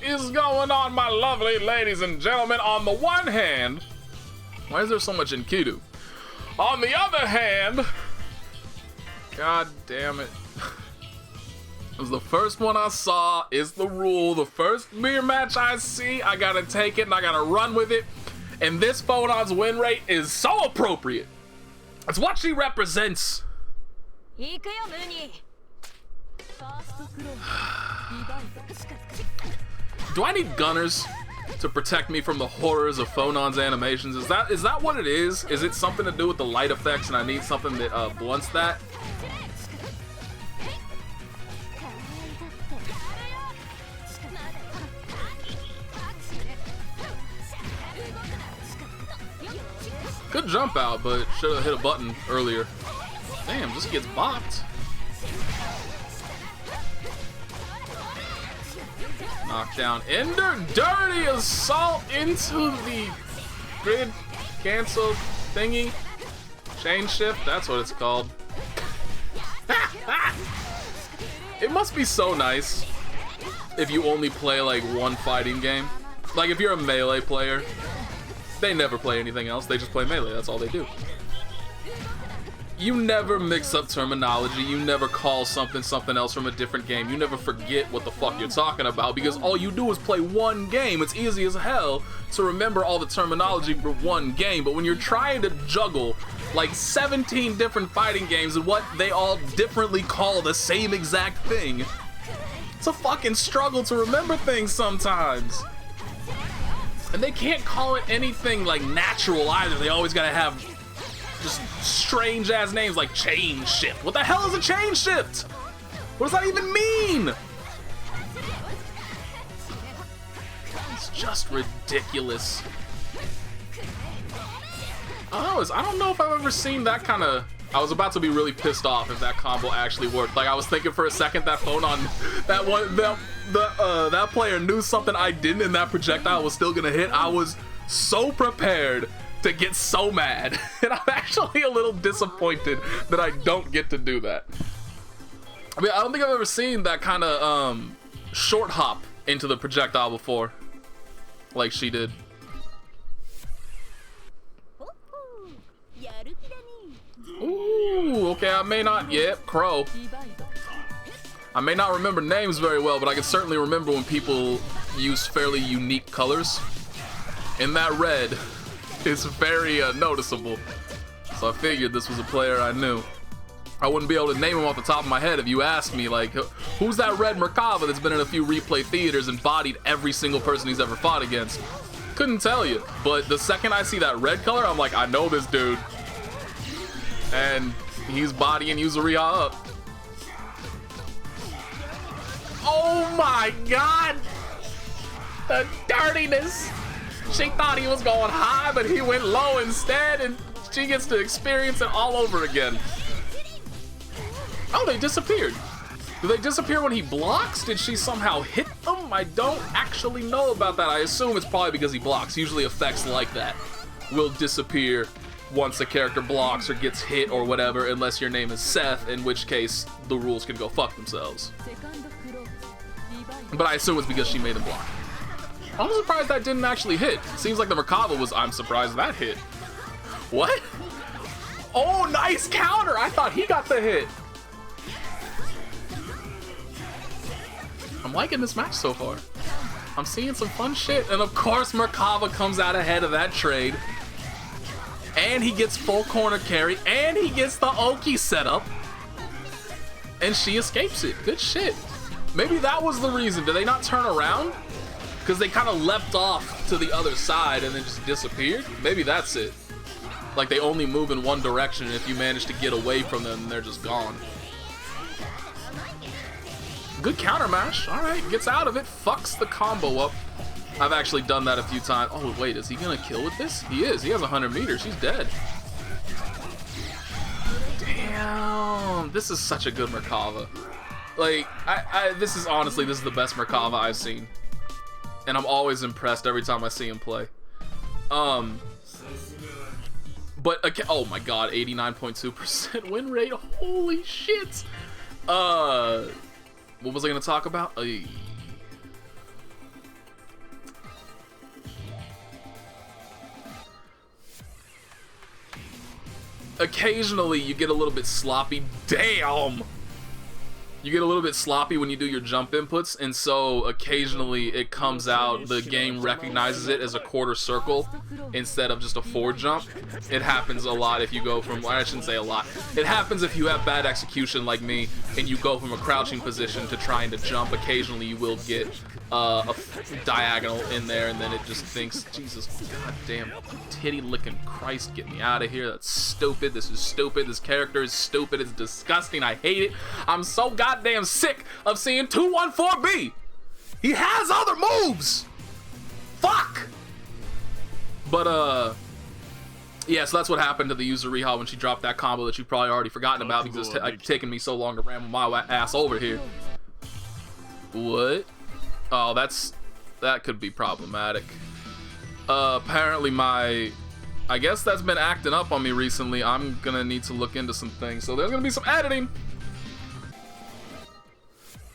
is going on, my lovely ladies and gentlemen? On the one hand, why is there so much Enkidu? On the other hand, god damn it. It was the first one I saw, is the rule. The first mirror match I see, I gotta take it and I gotta run with it. And this Phonon's win rate is so appropriate. It's what she represents. Do I need gunners to protect me from the horrors of Phonon's animations? Is that what it is? Is it something to do with the light effects and I need something that blunts that? Good jump out, but should have hit a button earlier. Damn, this gets bopped. Knockdown. Ender dirty assault into the grid cancel thingy. Chain shift, that's what it's called. It must be so nice if you only play like one fighting game. Like if you're a melee player, they never play anything else, they just play melee, that's all they do. You never mix up terminology, you never call something else from a different game, you never forget what the fuck you're talking about because all you do is play one game. It's easy as hell to remember all the terminology for one game, but when you're trying to juggle like 17 different fighting games and what they all differently call the same exact thing, it's a fucking struggle to remember things sometimes. And they can't call it anything like natural either, they always gotta have just strange ass names like chain shift. What the hell is a chain shift? What does that even mean? It's just ridiculous. I don't know if I've ever seen that kind of... I was about to be really pissed off if that combo actually worked. Like I was thinking for a second that Phonon, that player knew something I didn't and that projectile was still gonna hit. I was so prepared to get so mad, and I'm actually a little disappointed that I don't get to do that. I mean, I don't think I've ever seen that kind of short hop into the projectile before, like she did. Ooh, okay, I may not, yep, Crow. I may not remember names very well, but I can certainly remember when people use fairly unique colors. And that red is very noticeable. So I figured this was a player I knew. I wouldn't be able to name him off the top of my head if you asked me, like, who's that red Merkava that's been in a few replay theaters and bodied every single person he's ever fought against? Couldn't tell you, but the second I see that red color, I'm like, I know this dude. And he's bodying Yuzuriha up. Oh my god! The dirtiness! She thought he was going high, but he went low instead, and she gets to experience it all over again. Oh, they disappeared. Do they disappear when he blocks? Did she somehow hit them? I don't actually know about that. I assume it's probably because he blocks. Usually effects like that will disappear once a character blocks or gets hit or whatever, unless your name is Seth, in which case the rules can go fuck themselves. But I assume it's because she made him block. I'm surprised that didn't actually hit. Seems like the Merkava was, I'm surprised that hit. What? Oh, nice counter! I thought he got the hit. I'm liking this match so far. I'm seeing some fun shit. And of course Merkava comes out ahead of that trade. And he gets full corner carry. And he gets the Oki setup. And she escapes it. Good shit. Maybe that was the reason. Did they not turn around? Because they kind of leapt off to the other side and then just disappeared. Maybe that's it. Like they only move in one direction, and if you manage to get away from them, they're just gone. Good counter mash. All right, gets out of it, fucks the combo up. I've actually done that a few times. Oh wait, is he gonna kill with this? He is. He has 100 meters. He's dead. Damn, this is such a good Merkava. Like, this is honestly, this is the best Merkava I've seen. And I'm always impressed every time I see him play. But, oh my god, 89.2% win rate, holy shit! What was I gonna talk about? occasionally you get a little bit sloppy. Damn! You get a little bit sloppy when you do your jump inputs, and so occasionally it comes out, the game recognizes it as a quarter circle instead of just a forward jump. It happens a lot if you go from, well, I shouldn't say a lot. It happens if you have bad execution like me, and you go from a crouching position to trying to jump. Occasionally you will get a diagonal in there, and then it just thinks, Jesus, goddamn, titty licking Christ, get me out of here. That's stupid. This is stupid. This character is stupid. It's disgusting. I hate it. I'm so goddamn sick of seeing 214B. He has other moves. Fuck. But yeah, so that's what happened to the Yuzuriha when she dropped that combo that you've probably already forgotten about because it's taken me so long to ramble my ass over here. What? Oh, that could be problematic. Apparently I guess that's been acting up on me recently. I'm gonna need to look into some things, so there's gonna be some editing.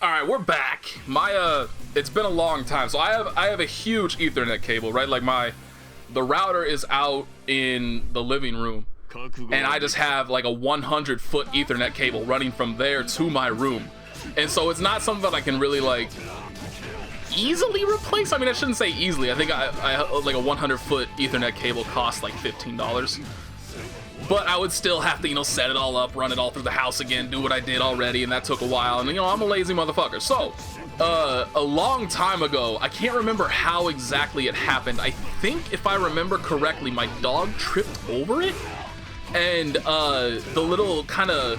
All right, we're back. It's been a long time. So I have a huge Ethernet cable, right? Like the router is out in the living room, and I just have like a 100-foot Ethernet cable running from there to my room, and so it's not something that I can really like easily replace. I mean, I shouldn't say easily. I think I like a 100-foot Ethernet cable costs like $15. But I would still have to, you know, set it all up, run it all through the house again, do what I did already, and that took a while. And, you know, I'm a lazy motherfucker. So, a long time ago, I can't remember how exactly it happened. I think, if I remember correctly, my dog tripped over it. And, the little kind of...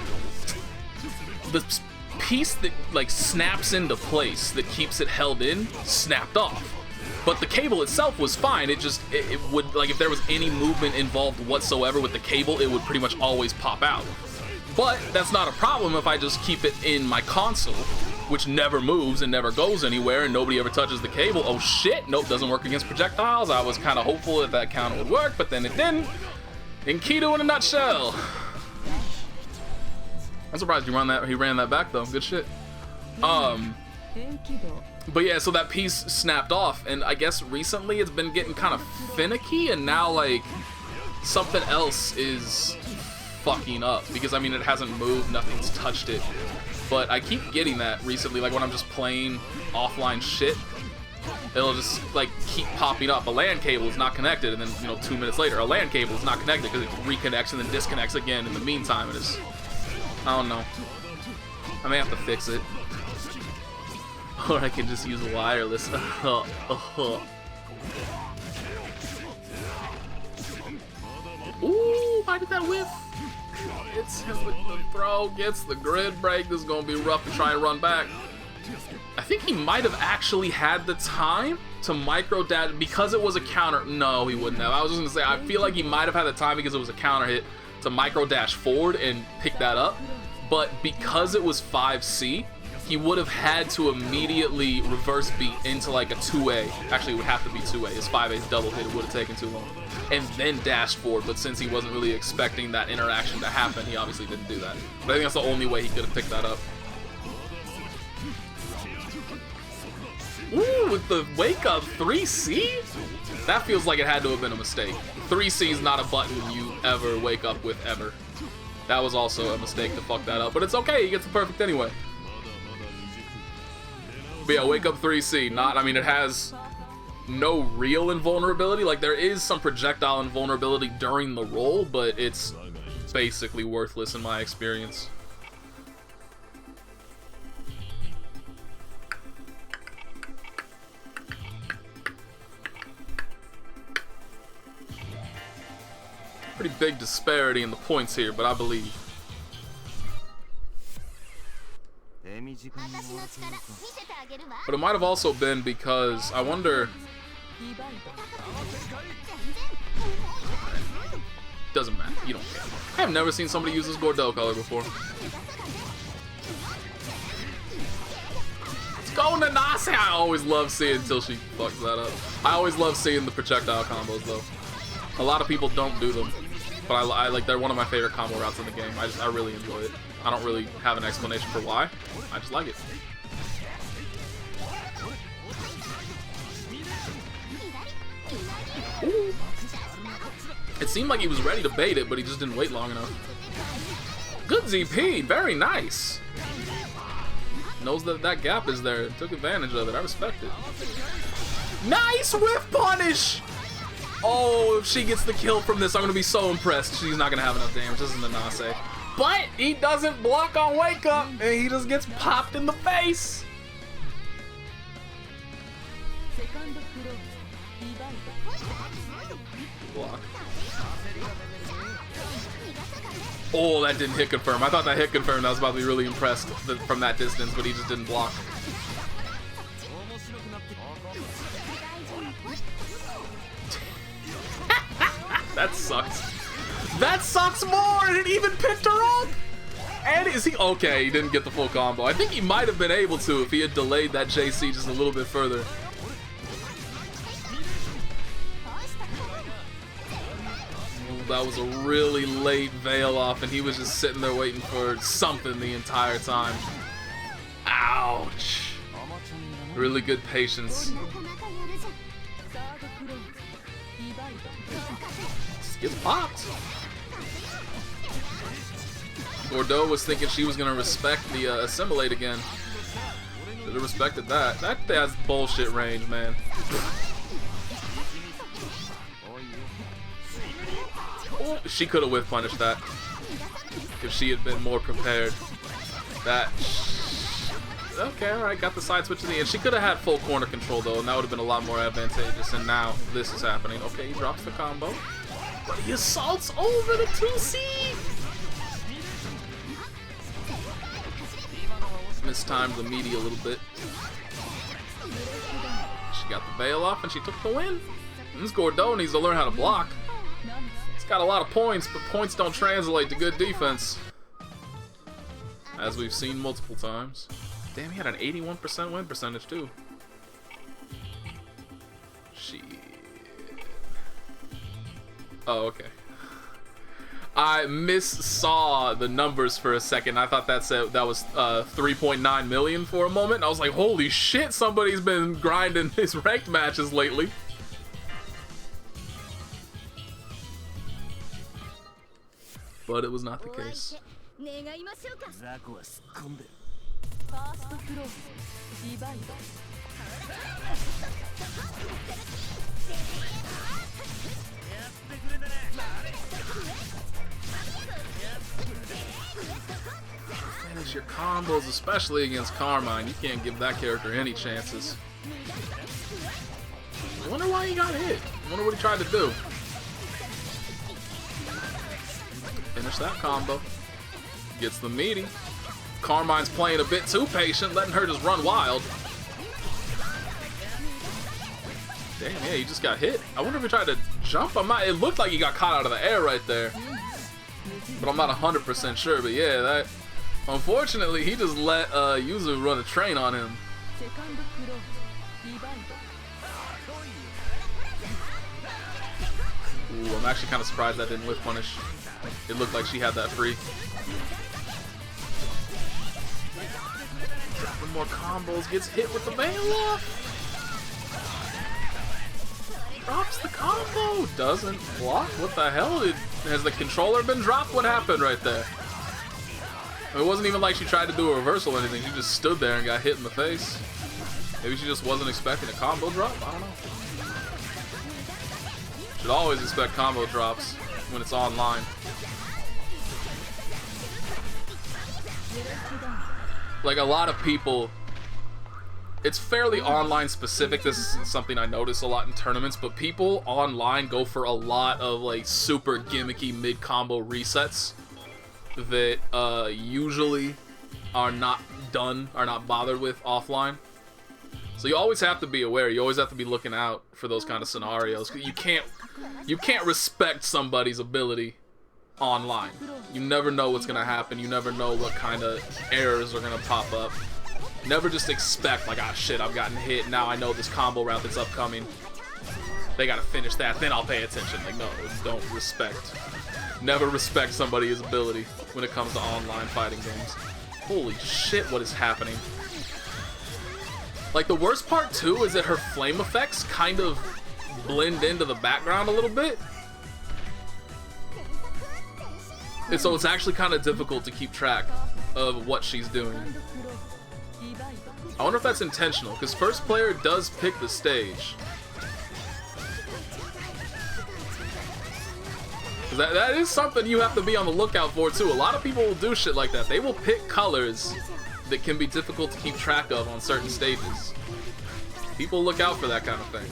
the piece that, like, snaps into place that keeps it held in snapped off. But the cable itself was fine. It would, like, if there was any movement involved whatsoever with the cable, it would pretty much always pop out. But that's not a problem if I just keep it in my console, which never moves and never goes anywhere, and nobody ever touches the cable. Oh shit, nope, doesn't work against projectiles. I was kind of hopeful that that counter would work, but then it didn't. Enkidu in a nutshell. I'm surprised he ran that back though. Good shit. But yeah, so that piece snapped off, and I guess recently it's been getting kind of finicky, and now like something else is fucking up, because I mean it hasn't moved, nothing's touched it, but I keep getting that recently, like when I'm just playing offline shit, it'll just like keep popping up. A LAN cable is not connected, and then, you know, 2 minutes later a LAN cable is not connected because it reconnects and then disconnects again in the meantime. It is, I don't know, I may have to fix it. Or I can just use wireless. Ooh, why did that whiff? It's him with the throw, gets the grid break. This is gonna be rough to try and run back. I think he might have actually had the time to micro dash because it was a counter. No, he wouldn't have. I was just gonna say, I feel like he might have had the time because it was a counter hit to micro dash forward and pick that up. But because it was 5C, he would have had to immediately reverse beat into like a 2A. Actually, it would have to be 2A. His 5A's double hit, it would have taken too long. And then dash forward, but since he wasn't really expecting that interaction to happen, he obviously didn't do that. But I think that's the only way he could have picked that up. Ooh, with the wake up 3C? That feels like it had to have been a mistake. 3C is not a button you ever wake up with, ever. That was also a mistake to fuck that up, but it's okay, he gets the perfect anyway. But yeah, wake up 3C, I mean, it has no real invulnerability. Like, there is some projectile invulnerability during the roll, but it's basically worthless in my experience. Pretty big disparity in the points here, but I believe. But it might have also been because, I wonder... Doesn't matter, you don't care. I have never seen somebody use this Gordeau color before. Let's go Nanase! I always love seeing until she fucks that up. I always love seeing the projectile combos though. A lot of people don't do them, but I like, they're one of my favorite combo routes in the game. I really enjoy it. I don't really have an explanation for why. I just like it. Ooh. It seemed like he was ready to bait it, but he just didn't wait long enough. Good ZP, very nice. Knows that that gap is there, took advantage of it, I respect it. Nice whiff punish! Oh, if she gets the kill from this, I'm gonna be so impressed. She's not gonna have enough damage, this is Nanase. But he doesn't block on wake up, and he just gets popped in the face. Block. Oh, that didn't hit confirm. I thought that hit confirmed. I was about to be really impressed from that distance, but he just didn't block. That sucks. That sucks more, and it even picked her up. And is he okay? He didn't get the full combo. I think he might have been able to if he had delayed that JC just a little bit further. That was a really late veil off, and he was just sitting there waiting for something the entire time. Ouch. Really good patience. Just gets popped. Gordeau was thinking she was gonna respect the assimilate again. Should have respected that. That's bullshit range, man. Oh, she could have whiff punished that if she had been more prepared. Okay, alright, got the side switch to the end. She could have had full corner control though, and that would have been a lot more advantageous, and now this is happening. Okay, he drops the combo, but he assaults over the 2C! Mistimed the meaty a little bit. She got the veil off and she took the win. And this Gordeau needs to learn how to block. It's got a lot of points, but points don't translate to good defense. As we've seen multiple times. Damn, he had an 81% win percentage too. Shit. Oh, okay. I missaw the numbers for a second. I thought that was 3.9 million for a moment. I was like, holy shit, somebody's been grinding his ranked matches lately. But it was not the case. Manage your combos, especially against Carmine. You can't give that character any chances. I wonder why he got hit. I wonder what he tried to do. Finish that combo. Gets the meaty. Carmine's playing a bit too patient, letting her just run wild. Damn, yeah, he just got hit. I wonder if he tried to jump. It looked like he got caught out of the air right there. But I'm not 100% sure. But yeah, that... Unfortunately, he just let Yuzu run a train on him. Ooh, I'm actually kind of surprised that didn't whiff punish. It looked like she had that free. Dropping more combos, gets hit with the veil off. Drops the combo, doesn't block. What the hell? Has the controller been dropped? What happened right there? It wasn't even like she tried to do a reversal or anything. She just stood there and got hit in the face. Maybe she just wasn't expecting a combo drop? I don't know. Should always expect combo drops when it's online. Like a lot of people, it's fairly online specific. This is something I notice a lot in tournaments, but people online go for a lot of like super gimmicky mid combo resets that usually are not bothered with offline. So you always have to be aware. You always have to be looking out for those kind of scenarios. You can't respect somebody's ability online. You never know what's gonna happen. You never know what kind of errors are gonna pop up. Never just expect like, ah shit, I've gotten hit. Now I know this combo route that's upcoming. They gotta finish that, then I'll pay attention. Like, no, don't respect. Never respect somebody's ability when it comes to online fighting games. Holy shit, what is happening? Like, the worst part too is that her flame effects kind of blend into the background a little bit. And so it's actually kind of difficult to keep track of what she's doing. I wonder if that's intentional, because first player does pick the stage. That is something you have to be on the lookout for too. A lot of people will do shit like that. They will pick colors that can be difficult to keep track of on certain stages. People look out for that kind of thing.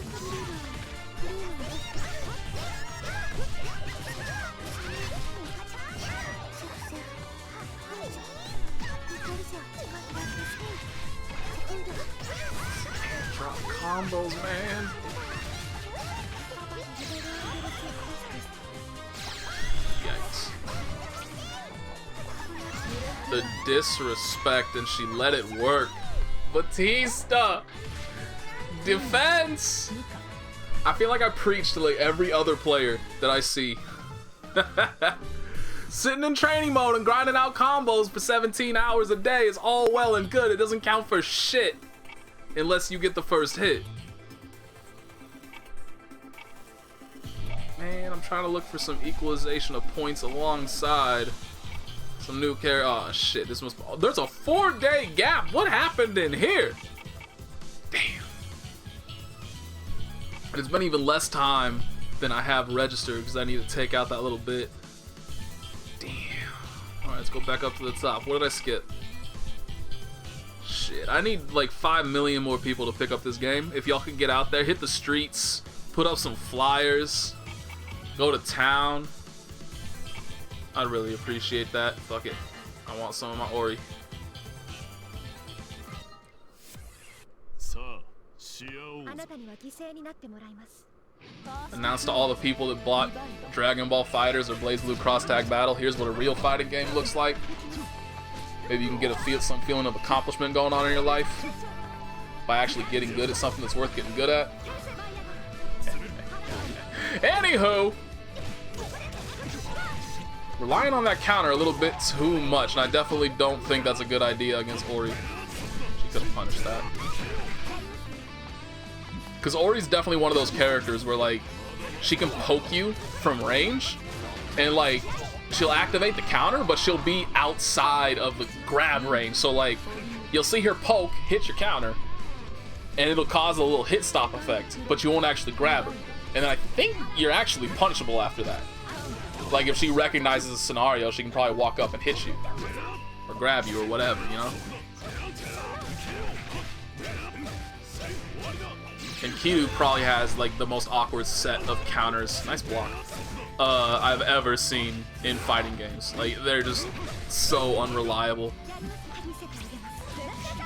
Drop combos, man. Yikes. The disrespect, and she let it work. Vatista! Defense! I feel like I preach to like every other player that I see. Sitting in training mode and grinding out combos for 17 hours a day is all well and good. It doesn't count for shit unless you get the first hit. Man, I'm trying to look for some equalization of points alongside some new character. Oh shit, this must. There's a 4-day gap. What happened in here? Damn. It's been even less time than I have registered because I need to take out that little bit. Damn. Alright, let's go back up to the top. What did I skip? Shit, I need like 5 million more people to pick up this game. If y'all can get out there, hit the streets, put up some flyers, go to town. I'd really appreciate that. Fuck it. I want some of my Orie. Announce to all the people that bought Dragon Ball Fighters or BlazBlue Cross Tag Battle, here's what a real fighting game looks like. Maybe you can get some feeling of accomplishment going on in your life by actually getting good at something that's worth getting good at. Anywho, relying on that counter a little bit too much, and I definitely don't think that's a good idea against Orie. She could have punished that. Because Orie's definitely one of those characters where, like, she can poke you from range, and, like, she'll activate the counter, but she'll be outside of the grab range. So, like, you'll see her poke, hit your counter, and it'll cause a little hit stop effect, but you won't actually grab her. And then I think you're actually punishable after that. Like, if she recognizes a scenario, she can probably walk up and hit you, or grab you, or whatever, you know? Enkidu probably has like the most awkward set of counters, nice block, I've ever seen in fighting games. Like, they're just so unreliable.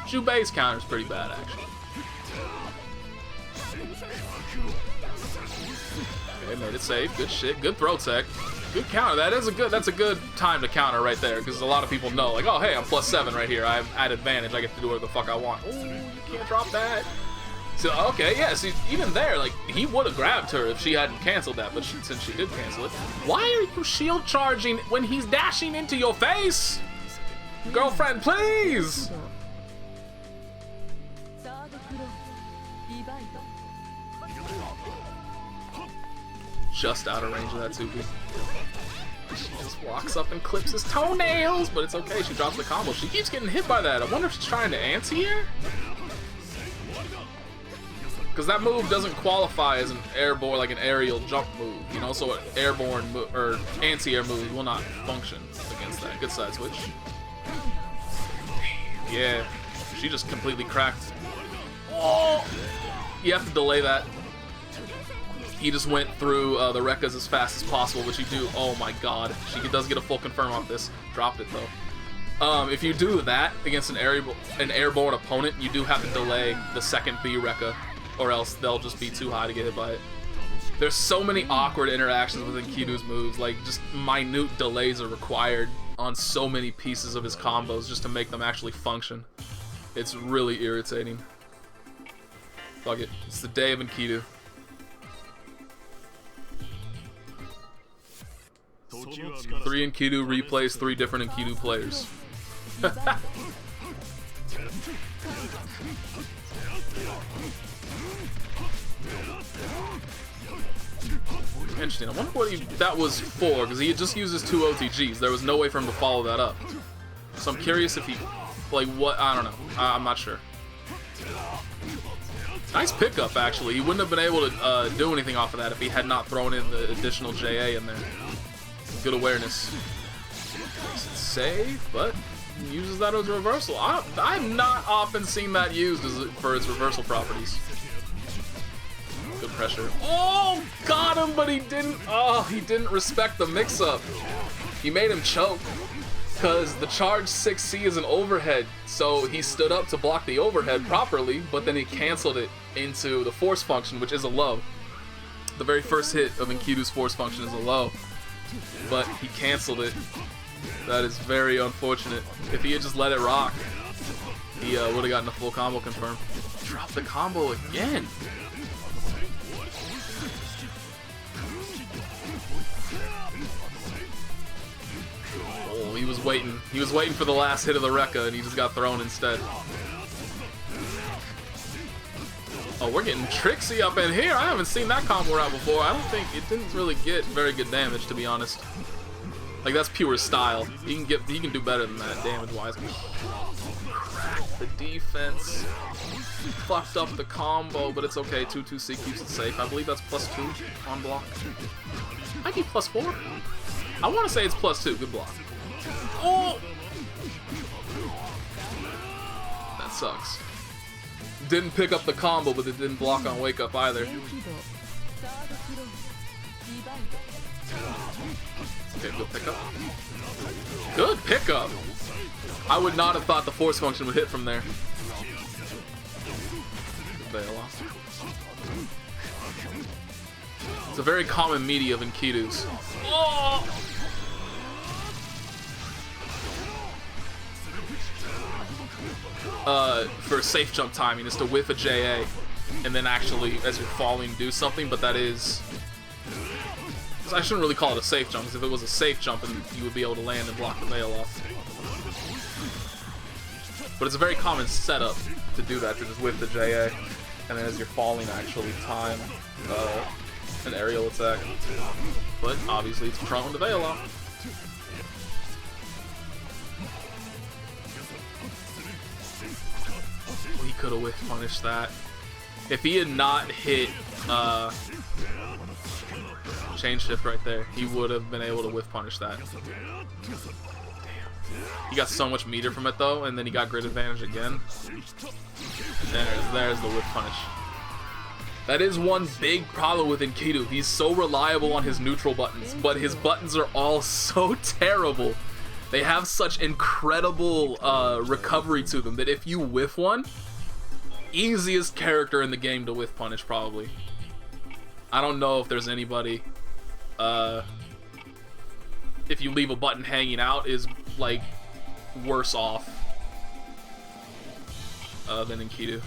Jubei's counter's pretty bad, actually. Okay, made it safe. Good shit. Good throw tech. Good counter. That's a good time to counter right there, because a lot of people know, like, oh hey, I'm +7 right here. I'm at advantage. I get to do whatever the fuck I want. Ooh, you can't drop that. So, okay, yeah, see, even there, like, he would have grabbed her if she hadn't canceled that, but since she did cancel it. Why are you shield charging when he's dashing into your face? Girlfriend, please! Just out of range of that 2B. She just walks up and clips his toenails, but it's okay, she drops the combo. She keeps getting hit by that. I wonder if she's trying to anti-air? Because that move doesn't qualify as an airborne, like an aerial jump move, you know, so an airborne or anti-air move will not function against that. Good side switch. Yeah, she just completely cracked. Oh! You have to delay that. He just went through the Rekkas as fast as possible, which you do. Oh my god. She does get a full confirm off this. Dropped it though. If you do that against an airborne opponent, you do have to delay the second B Rekka, or else they'll just be too high to get hit by it. There's so many awkward interactions with Enkidu's moves, like just minute delays are required on so many pieces of his combos just to make them actually function. It's really irritating. Fuck it. It's the day of Enkidu. Three Enkidu replays 3 different Enkidu players. Interesting. I wonder what that was for, because he had just used his 2 OTGs. There was no way for him to follow that up. So I'm curious if he, like, what, I don't know. I'm not sure. Nice pickup, actually. He wouldn't have been able to do anything off of that if he had not thrown in the additional JA in there. Good awareness. Makes it safe, but uses that as a reversal. I've not often seen that used for its reversal properties. Good pressure. Oh, got him, but he didn't. Oh, he didn't respect the mix-up. He made him choke because the charge 6C is an overhead, so he stood up to block the overhead properly, but then he canceled it into the force function, which is a low. The very first hit of Enkidu's force function is a low, but he canceled it. That is very unfortunate. If he had just let it rock, he would have gotten a full combo confirmed. Drop the combo again. Oh, he was waiting. He was waiting for the last hit of the Rekka, and he just got thrown instead. Oh, we're getting tricksy up in here. I haven't seen that combo route before. I don't think it didn't really get very good damage, to be honest. Like, that's pure style. He can do better than that damage-wise. Cracked the defense. Fucked up the combo, but it's okay. 2-2-C keeps it safe. I believe that's +2 on block. Might be +4. I want to say it's +2. Good block. Oh! That sucks. Didn't pick up the combo, but it didn't block on wake up either. Okay, good pickup. Good pickup! I would not have thought the force function would hit from there. Good bail off. It's a very common media of Enkidu's. Oh! For safe jump timing is to whiff a JA and then actually, as you're falling, do something, but that is... I shouldn't really call it a safe jump, because if it was a safe jump, then you would be able to land and block the veil off. But it's a very common setup to do that, to just whiff the JA, and then as you're falling, actually time an aerial attack. But obviously it's prone to veil off. He could have whiff punished that. If he had not hit chain shift right there, he would have been able to whiff punish that. Damn. He got so much meter from it though, and then he got grid advantage again. There's the whiff punish. That is one big problem with Enkidu. He's so reliable on his neutral buttons, but his buttons are all so terrible. They have such incredible recovery to them that if you whiff one, easiest character in the game to whiff punish probably. I don't know if there's anybody, if you leave a button hanging out, is like worse off than Enkidu.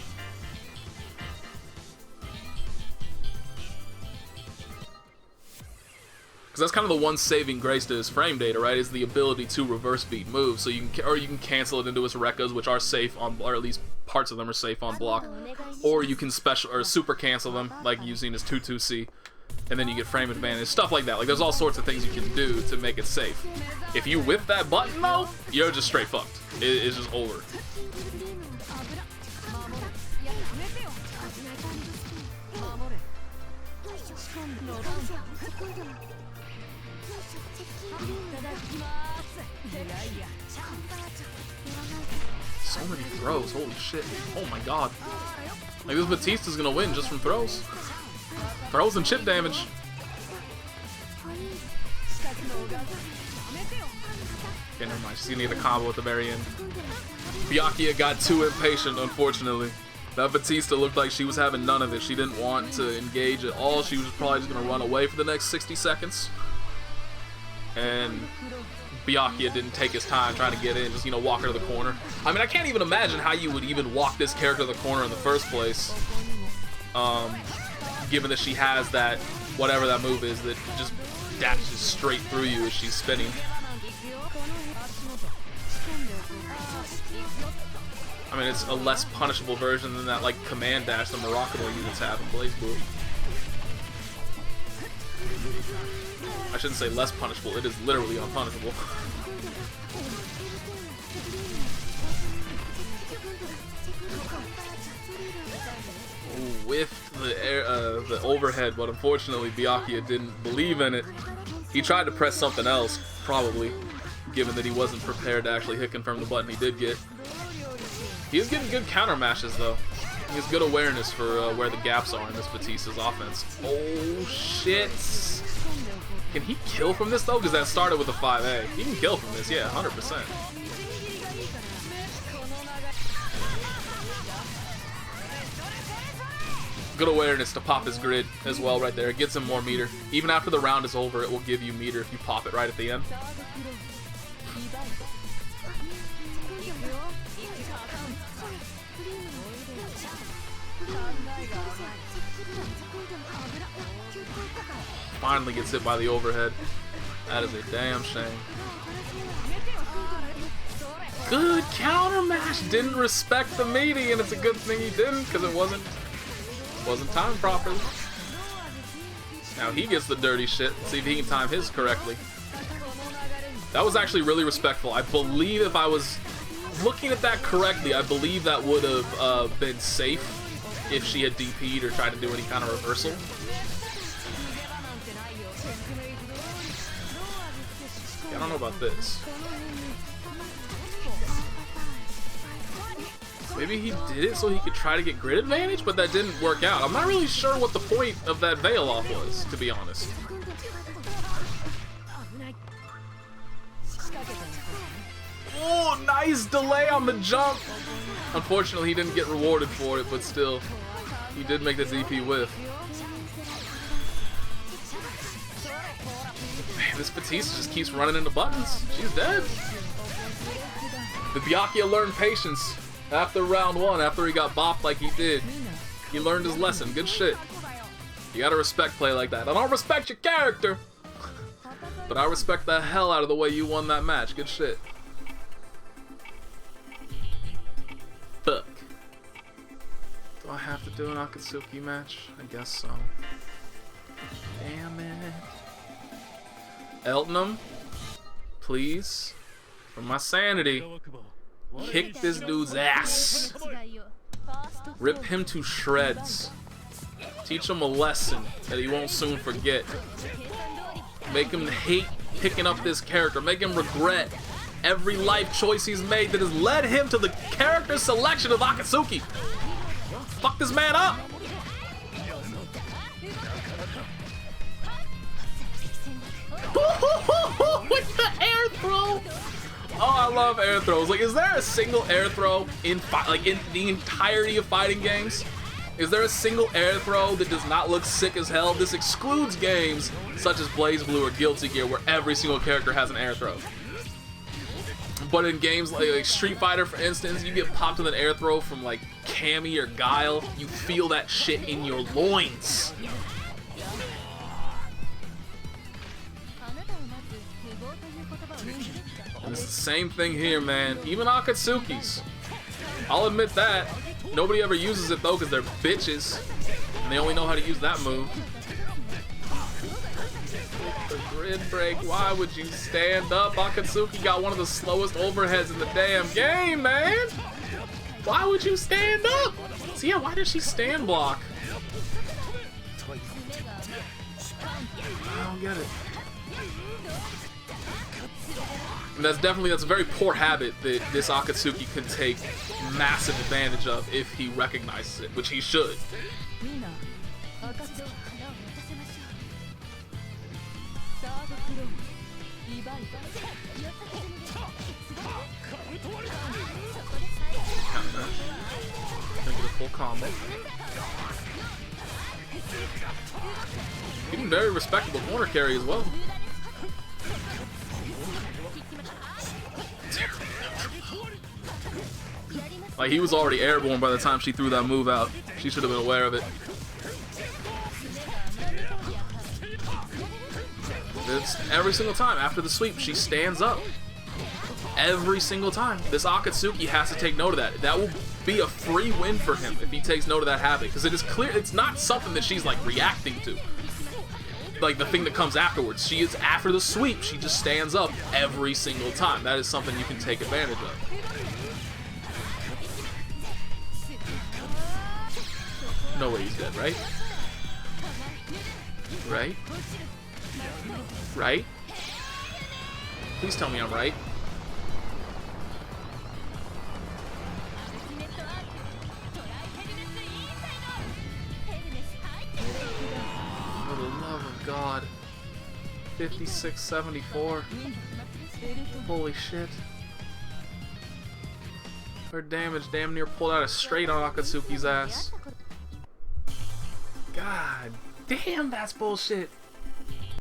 Because that's kind of the one saving grace to his frame data, right? Is the ability to reverse beat moves. So you can cancel it into his Rekkas, which are safe on, or at least parts of them are safe on block. Or you can special or super cancel them, like using his 2-2-C, and then you get frame advantage, stuff like that. Like there's all sorts of things you can do to make it safe. If you whip that button though, you're just straight fucked. It's just over. So many throws, holy shit. Oh my god. Like this Vatista's gonna win just from throws. Throws and chip damage. Okay, never mind. She's gonna get a combo at the very end. Byakuya got too impatient, unfortunately. That Vatista looked like she was having none of it. She didn't want to engage at all. She was probably just gonna run away for the next 60 seconds. And Byakuya didn't take his time trying to get in, just, you know, walk her to the corner. I mean, I can't even imagine how you would even walk this character to the corner in the first place. Given that she has that, whatever that move is, that just dashes straight through you as she's spinning. I mean, it's a less punishable version than that, like, command dash the Moroccan units have in Blaze Blue. I shouldn't say less punishable, it is literally unpunishable. With the overhead, but unfortunately Byakuya didn't believe in it. He tried to press something else, probably, given that he wasn't prepared to actually hit confirm the button he did get. He is getting good counter mashes though. He has good awareness for where the gaps are in this Batista's offense. Oh shit! Can he kill from this though? Because that started with a 5A. He can kill from this, yeah, 100%. Good awareness to pop his grid as well right there. It gets him more meter. Even after the round is over, it will give you meter if you pop it right at the end. Finally gets hit by the overhead. That is a damn shame. Good counter mash. Didn't respect the meaty, and it's a good thing he didn't because it wasn't timed properly. Now he gets the dirty shit. Let's see if he can time his correctly. That was actually really respectful. I believe if I was looking at that correctly, I believe that would have been safe if she had DP'd or tried to do any kind of reversal. I don't know about this. Maybe he did it so he could try to get grid advantage, but that didn't work out. I'm not really sure what the point of that veil off was, to be honest. Oh, nice delay on the jump. Unfortunately, he didn't get rewarded for it, but still, he did make the DP whiff. Man, this Vatista just keeps running into buttons. She's dead. The Byakuya learned patience. After round 1, after he got bopped like he did, he learned his lesson. Good shit. You gotta respect play like that. I don't respect your character, but I respect the hell out of the way you won that match. Good shit. Fuck. Do I have to do an Akatsuki match? I guess so. Damn it. Eltnum, please, for my sanity. Kick this dude's ass. Rip him to shreds. Teach him a lesson that he won't soon forget. Make him hate picking up this character. Make him regret every life choice he's made that has led him to the character selection of Akatsuki. Fuck this man up. With the air throw. Oh, I love air throws. Like, is there a single air throw in the entirety of fighting games? Is there a single air throw that does not look sick as hell? This excludes games such as BlazBlue or Guilty Gear, where every single character has an air throw. But in games like Street Fighter, for instance, you get popped with an air throw from like Cammy or Guile. You feel that shit in your loins. And it's the same thing here, man. Even Akatsuki's. I'll admit that. Nobody ever uses it though because they're bitches. And they only know how to use that move. The grid break. Why would you stand up? Akatsuki got one of the slowest overheads in the damn game, man. Why would you stand up? So yeah, why did she stand block? I don't get it. And that's a very poor habit that this Akatsuki can take massive advantage of if he recognizes it, which he should. Gonna get a full combo. Getting very respectable corner carry as well. Like, he was already airborne by the time she threw that move out. She should have been aware of it. It's every single time after the sweep, she stands up. Every single time. This Akatsuki has to take note of that. That will be a free win for him if he takes note of that habit. Because it is clear, it's not something that she's like reacting to. like the thing that comes afterwards. She is after the sweep. She just stands up every single time. That is something you can take advantage of. No way he's dead, right? Right? Right? Please tell me I'm right. For the love of God. 56-74. Holy shit. Her damage damn near pulled out a straight on Akatsuki's ass. God damn, that's bullshit.